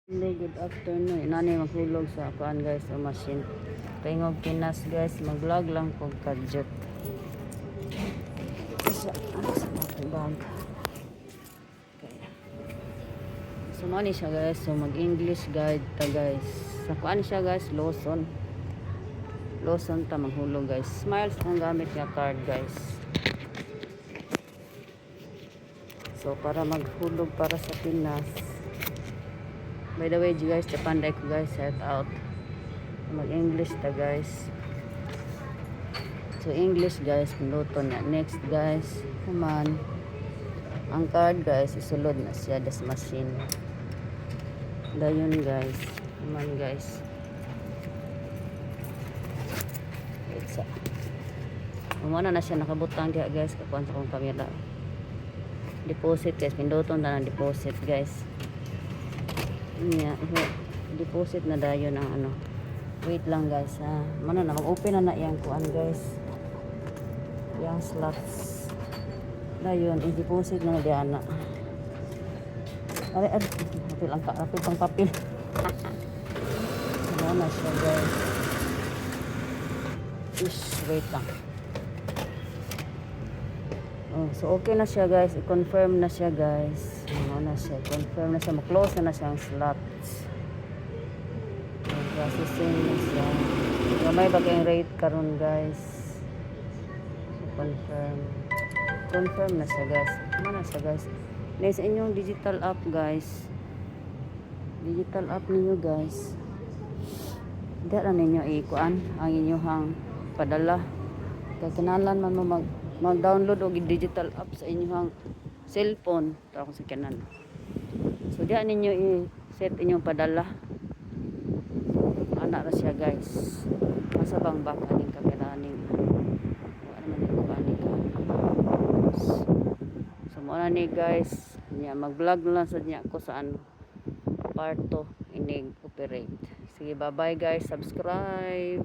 Hello, good afternoon. Inani maghulog sa kuan guys o machine. Paingog Pinas guys, mag-vlog lang kog kadyot. Sa bag. Okay. So money siya guys, so mag-English guide ta guys. Sa kuan siya guys, Lawson. Lawson ta maghulog guys. Smiles ang gamit nga card guys. So para maghulog para sa Pinas. By the way, guys, Japan ko guys, shout out. Mag-English ta guys. So English guys, pinuto na. Next guys, naman ang card guys, isulod na siya das machine. Dayon guys, naman guys. It's umana na siya nakabutang diha guys, kakuan sa kong kamera. Deposit guys, pinuto na ng deposit guys. Deposit na dayon ang ano. Wait lang guys ha. Mano na mag-open na yang kuan guys. Yang slots. Dayon i-deposit na diyan na. Are papel ang kapil pang papel. Ano na siya guys. Wait lang. Oh, so okay na siya guys. I-confirm na siya guys. Ano na siya. Confirm na siya. Ma-close na siya ang slots. Processing na siya. May bagay rate karon guys. So, confirm na siya guys. Ano na siya guys. Nasa inyong digital app guys. Digital app ninyo guys. Hindi na ninyo ikuan ang inyong padala. Kaya man mo mag-download o digital app sa inyong cellphone. Ito ako sa kanan. So diyan ninyo i-set inyong padala. Anak na siya guys. Masa bang baka ning kamera ning wala naman yung kuaning so muna ni guys niya mag-vlog na lang sa niya ko sa ano part 2 inig operate. Sige, bye bye guys, subscribe.